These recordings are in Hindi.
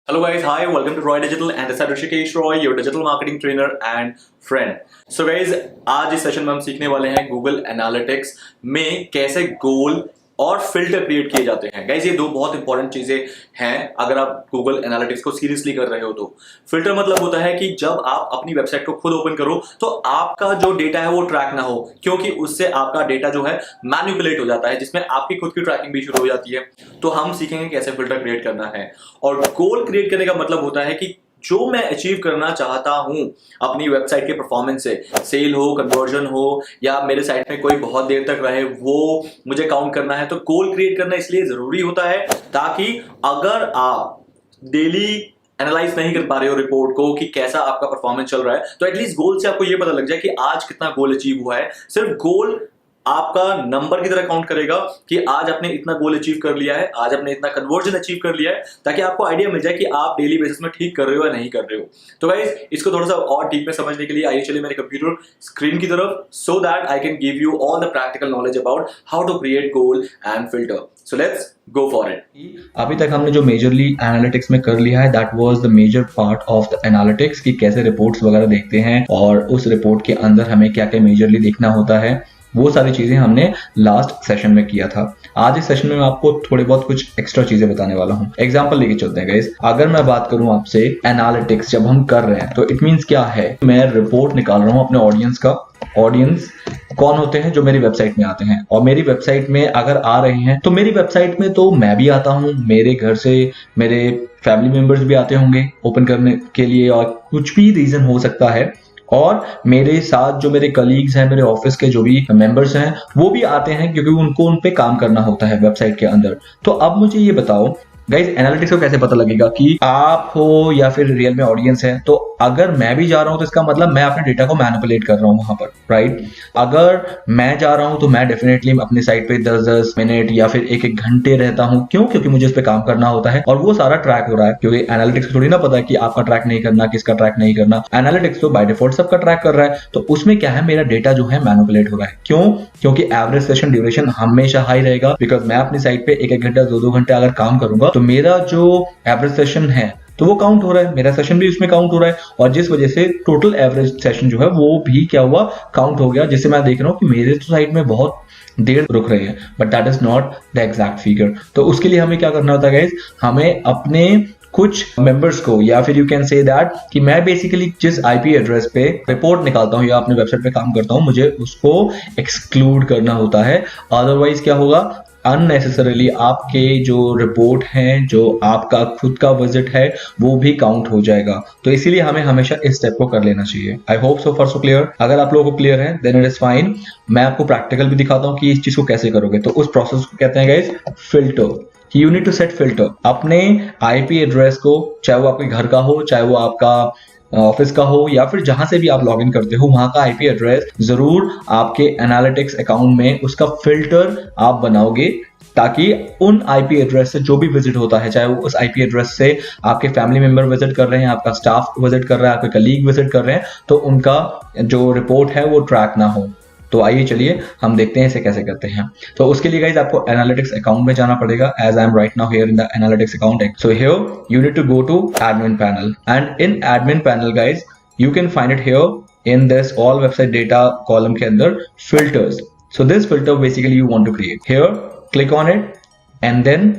Hello guys, hi, welcome to Roy Digital and this is Rishikesh Roy, your digital marketing trainer and friend. So guys, आज इस सेशन में हम सीखने वाले हैं गूगल एनालिटिक्स में कैसे गोल और फिल्टर क्रिएट किए जाते हैं। गाइज ये दो बहुत इंपॉर्टेंट चीजें हैं अगर आप गूगल एनालिटिक्स को सीरियसली कर रहे हो तो। फिल्टर मतलब होता है कि जब आप अपनी वेबसाइट को खुद ओपन करो तो आपका जो डेटा है वो ट्रैक ना हो, क्योंकि उससे आपका डेटा जो है मैनिपुलेट हो जाता है, जिसमें आपकी खुद की ट्रैकिंग भी शुरू हो जाती है। तो हम सीखेंगे कैसे फिल्टर क्रिएट करना है। और गोल क्रिएट करने का मतलब होता है कि जो मैं अचीव करना चाहता हूं अपनी वेबसाइट के परफॉर्मेंस से, सेल हो, कन्वर्जन हो, या मेरे साइट में कोई बहुत देर तक रहे, वो मुझे काउंट करना है। तो गोल क्रिएट करना इसलिए जरूरी होता है ताकि अगर आप डेली एनालाइज नहीं कर पा रहे हो रिपोर्ट को कि कैसा आपका परफॉर्मेंस चल रहा है, तो एटलीस्ट गोल से आपको ये पता लग जाए कि आज कितना गोल अचीव हुआ है। सिर्फ गोल आपका नंबर की तरह काउंट करेगा कि आज आपने इतना गोल अचीव कर लिया है, आज आपने इतना कन्वर्जन अचीव कर लिया है, ताकि आपको आइडिया मिल जाए कि आप डेली बेसिस में ठीक कर रहे हो या नहीं कर रहे हो। तो गाइस इसको थोड़ा सा और डीप में समझने के लिए आइए चलिए मेरे कंप्यूटर स्क्रीन की तरफ, so that I can give you all the practical knowledge about how to create goal and filter. So let's go for it. अभी तक हमने जो मेजरली एनालिटिक्स में कर लिया है, that was the major part of the analytics कि कैसे रिपोर्ट्स वगैरह देखते हैं और उस रिपोर्ट के अंदर हमें क्या क्या मेजरली देखना होता है, वो सारी चीजें हमने लास्ट सेशन में किया था। आज इस सेशन में मैं आपको थोड़ी बहुत कुछ एक्स्ट्रा चीजें बताने वाला हूँ। एग्जांपल लेके चलते हैं गाइस। अगर मैं बात करूं आपसे एनालिटिक्स जब हम कर रहे हैं तो इट मींस क्या है, मैं रिपोर्ट निकाल रहा हूं अपने ऑडियंस का। ऑडियंस कौन होते हैं? जो मेरी वेबसाइट में आते हैं, और मेरी वेबसाइट में अगर आ रहे हैं तो मेरी वेबसाइट में तो मैं भी आता हूं, मेरे घर से मेरे फैमिली मेंबर्स भी आते होंगे ओपन करने के लिए, और कुछ भी रीजन हो सकता है। और मेरे साथ जो मेरे कलीग्स हैं, मेरे ऑफिस के जो भी मेंबर्स हैं, वो भी आते हैं क्योंकि उनको उन पे काम करना होता है वेबसाइट के अंदर। तो अब मुझे ये बताओ गाइज, एनालिटिक्स को कैसे पता लगेगा कि आप हो या फिर रियल में ऑडियंस है? तो अगर मैं भी जा रहा हूं तो इसका मतलब मैं अपने डेटा को मैनिपुलेट कर रहा हूं वहां पर, राइट? अगर मैं जा रहा हूं तो मैं डेफिनेटली अपनी साइट पे 10-10 मिनट या फिर 1-1 घंटे रहता हूं। क्यों? क्योंकि मुझे इस पे काम करना होता है और वो सारा ट्रैक हो रहा है, क्योंकि एनालिटिक्स थोड़ी ना पता है कि आपका ट्रैक नहीं करना, किसका ट्रैक नहीं करना। एनालिटिक्स तो बाय डिफॉल्ट सबका ट्रैक कर रहा है। तो उसमें क्या है, मेरा डेटा जो है मैनिपुलेट हो रहा है। क्यों? क्योंकि एवरेज सेशन ड्यूरेशन हमेशा हाई रहेगा, बिकॉज मैं अपनी साइट पे 1-1 घंटा 2-2 घंटे अगर काम करूंगा तो मेरा जो एवरेज सेशन है तो वो काउंट हो रहा है, मेरा सेशन भी उसमें काउंट हो रहा है, और जिस वजह से टोटल एवरेज सेशन जो है वो भी क्या हुआ, काउंट हो गया। जिससे मैं देख रहा हूं कि मेरे तो साइड में बहुत देर रुक रहे हैं, but that is not the exact figure. तो उसके लिए हमें क्या करना होता है गाइस, हमें अपने कुछ मेंबर्स को, या फिर यू कैन से दैट कि मैं बेसिकली जिस आईपी एड्रेस पे रिपोर्ट निकालता हूं या अपने वेबसाइट पे काम करता हूं, मुझे उसको एक्सक्लूड करना होता है। अदरवाइज क्या होगा, अननेसेसरीली आपके जो रिपोर्ट हैं, जो आपका खुद का विजिट है, वो भी काउंट हो जाएगा। तो इसीलिए हमें हमेशा इस स्टेप को कर लेना चाहिए। I hope so far so clear. अगर आप लोगों को क्लियर है देन इट इज फाइन। मैं आपको प्रैक्टिकल भी दिखाता हूं कि इस चीज को कैसे करोगे। तो उस प्रोसेस को कहते हैं guys filter. You need to set filter अपने आईपी एड्रेस को, चाहे वो आपके घर का हो, चाहे वो आपका ऑफिस का हो, या फिर जहां से भी आप लॉगिन करते हो वहां का आईपी एड्रेस जरूर आपके एनालिटिक्स अकाउंट में उसका फिल्टर आप बनाओगे, ताकि उन आईपी एड्रेस से जो भी विजिट होता है, चाहे वो उस आईपी एड्रेस से आपके फैमिली मेंबर विजिट कर रहे हैं, आपका स्टाफ विजिट कर रहा है, आपके कलीग विजिट कर रहे हैं, तो उनका जो रिपोर्ट है वो ट्रैक ना हो। तो आइए चलिए हम देखते हैं इसे कैसे करते हैं। तो उसके लिए गाइस आपको एनालिटिक्स अकाउंट में जाना पड़ेगा, as I am right now here in the analytics account. So here you need to go to admin panel, and in admin panel guys you can find it here in this all website data column के अंदर filters. So this filter basically you want to create here, click on it and then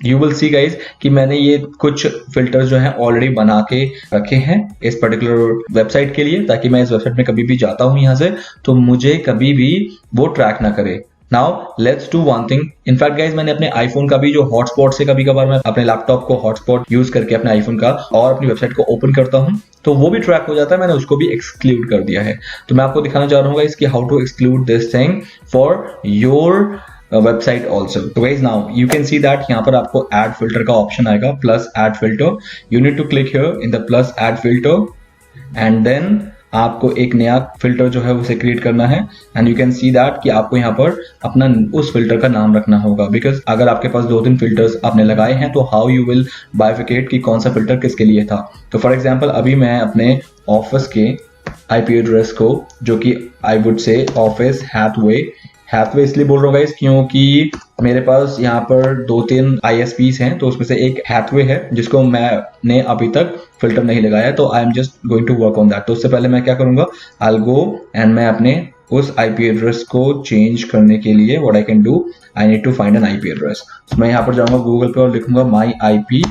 you will see guys कि मैंने ये कुछ फिल्टर्स जो हैं ऑलरेडी बना के रखे हैं इस पर्टिकुलर वेबसाइट के लिए, ताकि मैं इस वेबसाइट में कभी भी जाता हूं यहां से तो मुझे कभी भी वो ट्रैक ना करे। Now let's do one thing. In fact guys मैंने अपने आईफोन का भी जो हॉटस्पॉट से कभी कभार मैं अपने लैपटॉप को हॉटस्पॉट यूज करके अपने आईफोन का और अपनी वेबसाइट को ओपन करता हूं तो वो भी ट्रैक हो जाता है। मैंने उसको भी एक्सक्लूड कर दिया है। तो मैं आपको दिखाना चाह रहा हूँ गाइज कि how to exclude this thing for your website also. तो guys now you can see that यहाँ पर आपको एड फिल्टर का ऑप्शन आएगा, plus add filter. You need to click here in the plus add filter and then आपको एक नया फिल्टर जो है उसे क्रिएट करना है। And you can see that कि आपको यहाँ पर अपना उस फिल्टर का नाम रखना होगा, बिकॉज अगर आपके पास 2-3 फिल्टर्स आपने लगाए हैं तो हाउ यू विल बाइफिकेट कि कौन सा फिल्टर किसके लिए था। तो फॉर एग्जाम्पल अभी मैं अपने ऑफिस के आईपी एड्रेस को, जो कि I would say office Hathway Hathway इसलिए बोल रहा हूँ गाइस क्योंकि मेरे पास यहाँ पर 2-3 ISPs हैं, तो उसमें से एक हैथवे है जिसको मैंने अभी तक फिल्टर नहीं लगाया, तो I am just going to work on that. तो उससे पहले मैं क्या करूंगा, आई विल गो एंड मैं अपने उस IP एड्रेस को चेंज करने के लिए what I can do, I need to find an IP address. मैं यहाँ पर जाऊंगा गूगल पे और लिखूंगा माई IP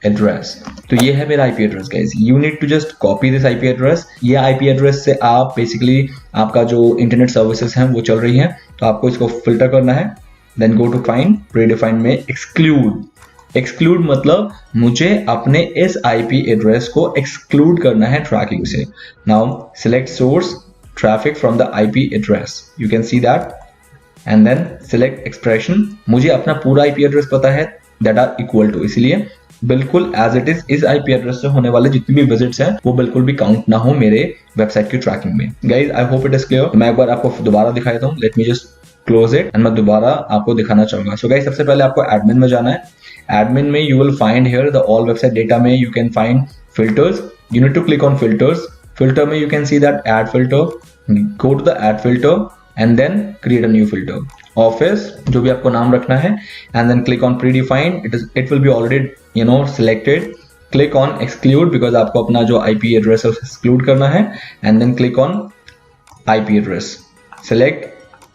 एड्रेस। तो ये है मेरा IP address guys. You need to just copy this IP address. ये IP एड्रेस से आप बेसिकली आपका जो इंटरनेट सर्विसेज हैं वो चल रही हैं, तो आपको इसको फिल्टर करना है। Then go to find, predefine में एक्सक्लूड मतलब मुझे अपने इस IP एड्रेस को एक्सक्लूड करना है ट्रैकिंग से। Now select source traffic from the IP address, you can see that, and then select expression. मुझे अपना पूरा IP एड्रेस पता है दैट आर इक्वल टू, इसलिए बिल्कुल एज इट इज इस IP एड्रेस से होने वाले जितने भी विजिट्स हैं वो बिल्कुल भी काउंट ना हो मेरे वेबसाइट की ट्रैकिंग में। Guys I hope it is clear. मैं एक बार आपको दोबारा दिखा देता हूँ। Let me just close it and मैं दोबारा आपको दिखाना चाहूंगा। सो गाइज सबसे पहले आपको एडमिन में जाना है। एडमिन में you will find here the all website data में you can find filters. You need to click on filters. Filter में you can see that add filter, go to the add filter and then create a new filter, office जो भी आपको नाम रखना है, and then click on predefine, it will be already selected। click on exclude because आपको अपना जो IP address है उसे exclude करना है, and then click on IP address, select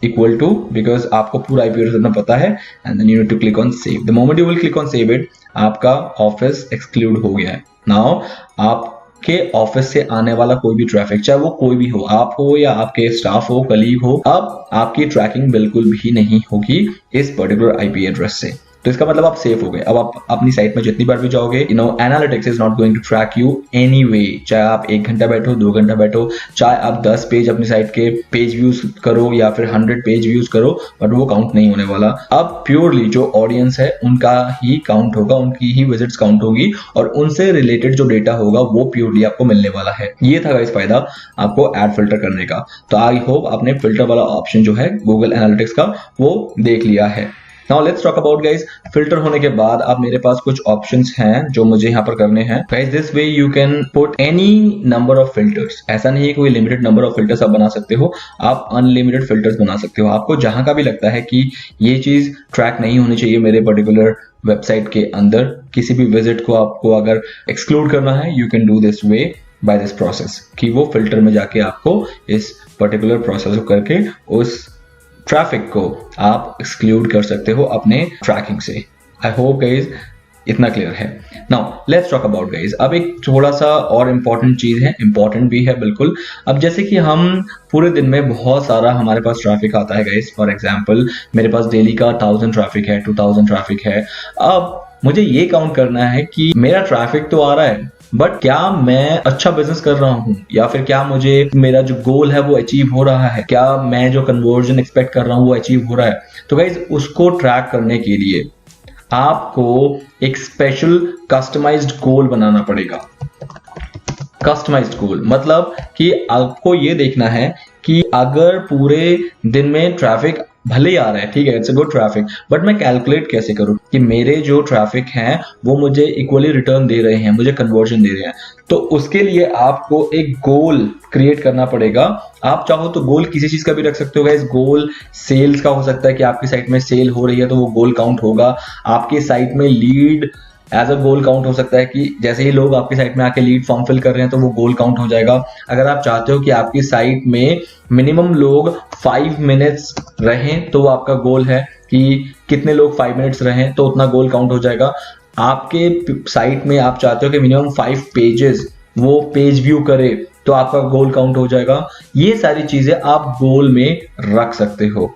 equal to because आपको पूरा IP address अपना पता है, and then you need to click on save। the moment you will click on save it, आपका office exclude हो गया है। now आप के ऑफिस से आने वाला कोई भी ट्रैफिक, चाहे वो कोई भी हो, आप हो या आपके स्टाफ हो, कलीग हो, अब आपकी ट्रैकिंग बिल्कुल भी नहीं होगी इस पर्टिकुलर IP एड्रेस से। तो इसका मतलब आप सेफ हो गए। अब आप अपनी साइट में जितनी बार भी जाओगे, analytics is not going to track you anyway. चाहे आप 1 घंटा बैठो, 2 घंटा बैठो, चाहे आप 10 पेज अपनी साइट के पेज व्यूज करो या फिर 100 पेज व्यूज करो, बट वो काउंट नहीं होने वाला। अब प्योरली जो ऑडियंस है उनका ही काउंट होगा, उनकी ही विजिट्स काउंट होगी और उनसे रिलेटेड जो डेटा होगा वो प्योरली आपको मिलने वाला है। ये था गाइस फायदा आपको एड फिल्टर करने का। तो आई होप आपने फिल्टर वाला ऑप्शन जो है गूगल एनालिटिक्स का वो देख लिया है। Now let's talk about guys, filter होने के बाद अब मेरे पास कुछ ऑप्शंस हैं जो मुझे यहाँ पर करने हैं। Guys, this way you can put any number of filters। ऐसा नहीं है कोई लिमिटेड नंबर ऑफ फिल्टर्स आप बना सकते हो, आप अनलिमिटेड फिल्टर्स बना सकते हो। आपको जहां का भी लगता है कि ये चीज ट्रैक नहीं होनी चाहिए मेरे पर्टिकुलर वेबसाइट के अंदर, किसी भी विजिट को आपको अगर एक्सक्लूड करना है, you can do this way by this process, कि वो फिल्टर में जाके आपको इस पर्टिकुलर प्रोसेस को करके उस ट्रैफिक को आप एक्सक्लूड कर सकते हो अपने ट्रैकिंग से। आई होप गाइज इतना क्लियर है। Now let's talk about guys, अब एक थोड़ा सा और इम्पॉर्टेंट चीज है, इम्पॉर्टेंट भी है बिल्कुल। अब जैसे कि हम पूरे दिन में बहुत सारा हमारे पास ट्रैफिक आता है गाइज, फॉर एग्जाम्पल मेरे पास डेली का 1000 ट्रैफिक है, 2000 ट्रैफिक है। अब मुझे ये काउंट करना है कि मेरा ट्रैफिक तो आ रहा है, बट क्या मैं अच्छा बिजनेस कर रहा हूं, या फिर क्या मुझे मेरा जो गोल है वो अचीव हो रहा है, क्या मैं जो कन्वर्जन एक्सपेक्ट कर रहा हूं वो अचीव हो रहा है। तो गाइज उसको ट्रैक करने के लिए आपको एक स्पेशल कस्टमाइज्ड गोल बनाना पड़ेगा। कस्टमाइज्ड गोल मतलब कि आपको ये देखना है कि अगर पूरे दिन में ट्रैफिक भले ही आ रहा है, ठीक है, it's a good traffic, but मैं कैलकुलेट कैसे करूं कि मेरे जो ट्रैफिक हैं वो मुझे इक्वली रिटर्न दे रहे हैं, मुझे कन्वर्जन दे रहे हैं। तो उसके लिए आपको एक गोल क्रिएट करना पड़ेगा। आप चाहो तो गोल किसी चीज का भी रख सकते हो गाइस। गोल सेल्स का हो सकता है कि आपकी साइट में सेल हो रही है तो वो गोल काउंट होगा। आपकी साइट में lead as a goal count हो सकता है कि जैसे ही लोग आपकी साइट में आके लीड फॉर्म फिल कर रहे हैं तो वो गोल काउंट हो जाएगा। अगर आप चाहते हो कि आपकी साइट में मिनिमम लोग 5 मिनट्स रहें तो वो आपका गोल है कि कितने लोग 5 मिनट्स रहें तो उतना गोल काउंट हो जाएगा। आपके साइट में आप चाहते हो कि मिनिमम 5 पेजेस वो पेज व्यू करे तो आपका गोल काउंट हो जाएगा। ये सारी चीजें आप गोल में रख सकते हो।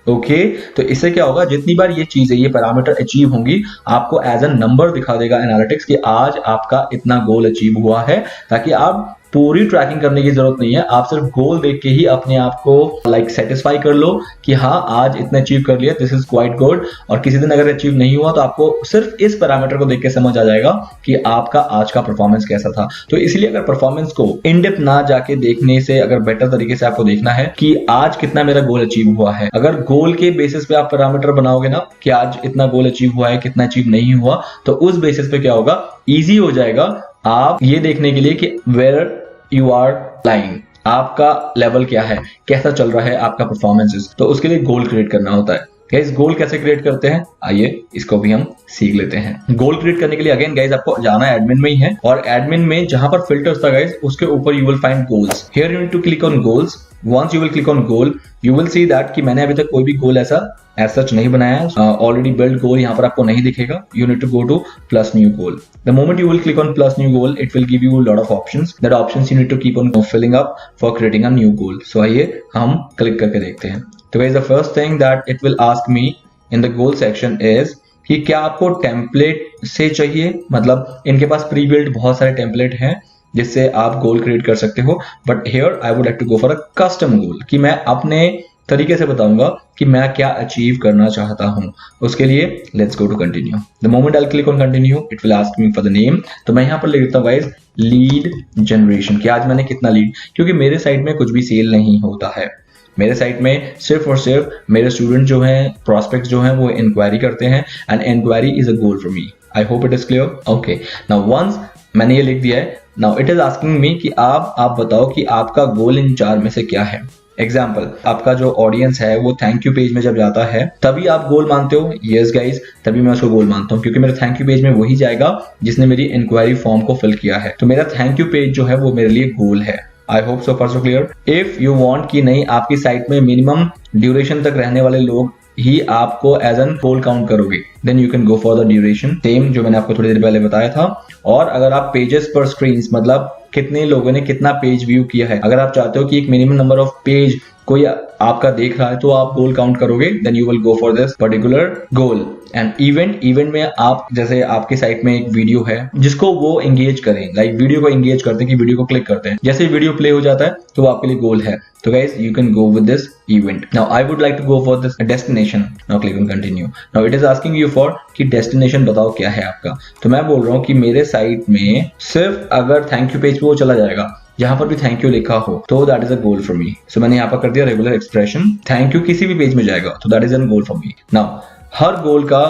ओके तो इससे क्या होगा, जितनी बार ये चीजें ये पैरामीटर अचीव होंगी आपको एज अ नंबर दिखा देगा एनालिटिक्स कि आज आपका इतना गोल अचीव हुआ है, ताकि आप पूरी ट्रैकिंग करने की जरूरत नहीं है। आप सिर्फ गोल देख के ही अपने आप को सेटिस्फाई कर लो कि हाँ आज इतना अचीव कर लिया, दिस इज क्वाइट गुड। और किसी दिन अगर अचीव नहीं हुआ तो आपको सिर्फ इस पैरामीटर को देख के समझ आ जाएगा कि आपका आज का परफॉर्मेंस कैसा था। तो इसलिए अगर परफॉर्मेंस को इन डेप्थ ना जाके देखने से अगर बेटर तरीके से आपको देखना है कि आज कितना मेरा गोल अचीव हुआ है, अगर गोल के बेसिस पे आप पैरामीटर बनाओगे ना कि आज इतना गोल अचीव हुआ है, कितना अचीव नहीं हुआ, तो उस बेसिस पे क्या होगा, इजी हो जाएगा आप ये देखने के लिए कि वेयर यू आर लाइंग, आपका लेवल क्या है, कैसा चल रहा है आपका परफॉर्मेंसेस, तो उसके लिए गोल क्रिएट करना होता है। गाइस गोल कैसे क्रिएट करते हैं, आइए इसको भी हम सीख लेते हैं। गोल क्रिएट करने के लिए अगेन गाइस आपको जाना है एडमिन में ही है, और एडमिन में जहां पर फिल्टर्स था गाइस उसके ऊपर you will find goals. Here you need to click on goals. Once you will click on goal you will see that कि मैंने अभी तक कोई भी गोल ऐसा एज सच नहीं बनाया है। ऑलरेडी बिल्ड गोल यहाँ पर आपको नहीं दिखेगा। You need to go to plus new goal. The moment you will click on plus new goal it will give you lot of options. That options you need to keep on filling up for creating a new goal. So आइए हम क्लिक करके देखते हैं। तो guys the first thing that it will ask me in the goal section is कि क्या आपको टेम्पलेट से चाहिए, मतलब इनके पास प्री बिल्ड बहुत सारे टेम्पलेट हैं जिससे आप गोल क्रिएट कर सकते हो, but here I would like to go for a custom goal कि मैं अपने तरीके से बताऊंगा कि मैं क्या अचीव करना चाहता हूं। उसके लिए let's go to continue. The moment I click on continue it will ask me for the name. तो मैं यहाँ पर लिख देता हूँ गाइस लीड जनरेशन कि आज मैंने कितना लीड, क्योंकि मेरे साइड में कुछ भी सेल नहीं होता है। मेरे साइट में सिर्फ और सिर्फ मेरे स्टूडेंट जो हैं, प्रोस्पेक्ट्स जो हैं वो इंक्वायरी करते हैं, and inquiry is a goal for me. I hope it is clear. Okay now once मैंने ये लिख दिया है, now it is asking me कि आप बताओ कि आपका गोल इन 4 में से क्या है। एग्जाम्पल, आपका जो ऑडियंस है वो थैंक यू पेज में जब जाता है तभी आप गोल मानते हो। यस गाइज, तभी मैं उसको गोल मानता हूँ, क्योंकि मेरे थैंक यू पेज में वही जाएगा जिसने मेरी इंक्वायरी फॉर्म को फिल किया है। तो मेरा थैंक यू पेज जो है वो मेरे लिए गोल है। I hope so far so clear. If you want कि नहीं आपकी साइट में मिनिमम ड्यूरेशन तक रहने वाले लोग ही आपको एज एन गोल काउंट करोगे, then you can go for the duration, same जो मैंने आपको थोड़ी देर पहले बताया था। और अगर आप पेजेस पर स्क्रीन, मतलब कितने लोगों ने कितना पेज व्यू किया है, अगर आप चाहते हो कि एक मिनिमम नंबर ऑफ पेज कोई आपका देख रहा है तो आप गोल काउंट करोगे, then you will go for this particular goal. And event में आप, जैसे आपकी साइट में एक वीडियो है जिसको वो एंगेज करें, लाइक वीडियो को एंगेज करते हैं कि वीडियो को क्लिक करते हैं, जैसे वीडियो प्ले हो जाता है तो वो आपके लिए गोल है। तो guys you can go with this event. Now I would like to go for this destination. Now click on continue. Now it is asking you for कि डेस्टिनेशन बताओ क्या है आपका। तो मैं बोल रहा हूँ कि मेरे साइट में सिर्फ अगर थैंक यू पेज पे वो चला जाएगा जहां पर भी थैंक यू लिखा हो, तो that is a goal for me. So मैंने यहाँ पर कर दिया रेगुलर एक्सप्रेशन, थैंक यू किसी भी पेज में जाएगा तो that is an goal for me. Now हर गोल का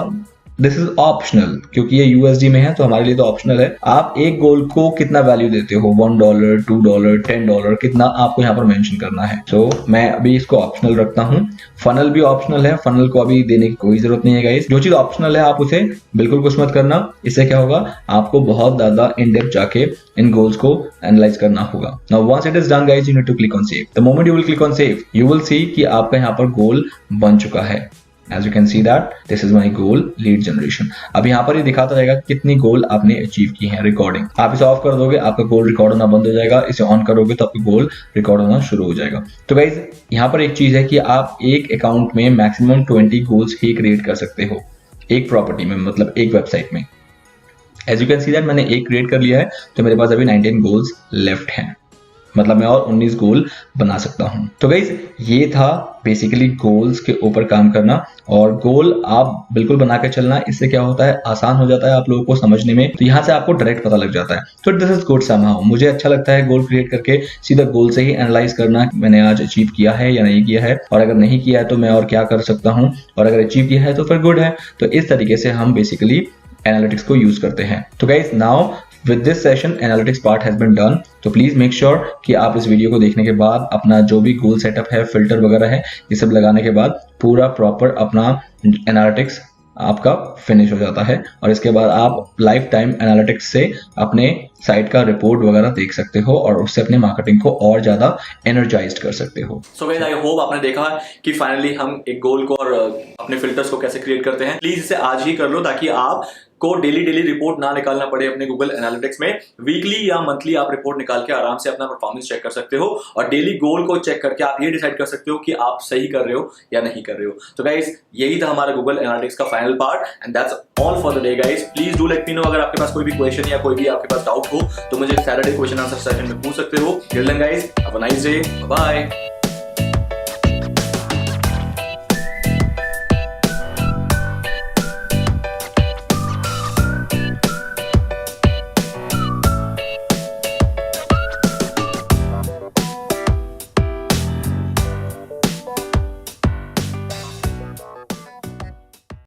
दिस इज ऑप्शनल, क्योंकि ये यूएसडी में है तो हमारे लिए तो ऑप्शनल है। आप एक गोल को कितना वैल्यू देते हो, $1, $2, $10, कितना आपको यहाँ पर मेंशन करना है। तो मैं अभी इसको ऑप्शनल रखता हूँ। फनल भी ऑप्शनल है, फनल को अभी देने की कोई जरूरत नहीं है गाइस। जो चीज ऑप्शनल है आप उसे बिल्कुल कुछ मत करना। इससे क्या होगा, आपको बहुत ज्यादा इन डेप्थ जाके इन गोल्स को एनालाइज करना होगा। Now once it is done guys you need to click on save. The moment you will click on save you will see कि आपका यहाँ पर गोल बन चुका है। As you can see that this is my goal lead generation। अब यहाँ पर ये दिखाता रहेगा कितनी गोल आपने अचीव की है। रिकॉर्डिंग आप इसे ऑफ कर दोगे, आपका गोल रिकॉर्ड होना बंद हो जाएगा। इसे ऑन करोगे तो आपका गोल रिकॉर्ड होना शुरू हो जाएगा। तो गाइज यहाँ पर एक चीज है कि आप एक अकाउंट में मैक्सिमम 20 गोल्स ही क्रिएट कर सकते हो एक प्रॉपर्टी में, मतलब एक वेबसाइट में। As you can see that मैंने एक क्रिएट कर लिया है तो मेरे पास अभी 19 गोल्स लेफ्ट हैं, मतलब मैं और 19 गोल बना सकता हूं। तो गाइज ये था बेसिकली गोल्स के ऊपर काम करना, और गोल आप बिल्कुल बना के चलना। इससे क्या होता है, आसान हो जाता है आप लोगों को समझने में। तो यहाँ से आपको डायरेक्ट पता लग जाता है। तो दिस इज गुड समहाउ। मुझे अच्छा लगता है गोल क्रिएट करके सीधा गोल से ही एनालाइज करना, मैंने आज अचीव किया है या नहीं किया है, और अगर नहीं किया है तो मैं और क्या कर सकता हूँ, और अगर अचीव किया है तो फिर गुड है। तो इस तरीके से हम बेसिकली एनालिटिक्स को यूज करते हैं। तो guys now with this session analytics part has been done। तो प्लीज मेक श्योर कि आप इस वीडियो को देखने के बाद अपना जो भी गोल सेटअप है, फिल्टर वगैरह है, ये सब लगाने के बाद पूरा प्रॉपर अपना एनालिटिक्स आपका फिनिश हो जाता है, और इसके बाद आप लाइफ टाइम एनालिटिक्स से अपने साइट का रिपोर्ट वगैरह देख सकते हो और उससे अपने मार्केटिंग को और ज्यादा एनर्जाइज्ड कर सकते हो। सो गाइस आई होप आपने देखा कि फाइनली हम एक गोल को और अपने फिल्टर्स को कैसे क्रिएट करते हैं। प्लीज इसे आज ही कर लो ताकि आप को डेली रिपोर्ट ना निकालना पड़े अपने गूगल एनालिटिक्स में। वीकली या मंथली आप रिपोर्ट निकाल के आराम से अपना परफॉर्मेंस चेक कर सकते हो, और डेली गोल को चेक करके आप ये डिसाइड कर सकते हो कि आप सही कर रहे हो या नहीं कर रहे हो। तो गाइज यही था हमारा गूगल एनालिटिक्स का final part, and that's all for the day guys. Please do let me know अगर आपके पास कोई भी क्वेश्चन या कोई भी आपके पास डाउट हो तो मुझे सैटरडे क्वेश्चन आंसर सेशन में पूछ सकते हो। Till then guys have a nice day, bye.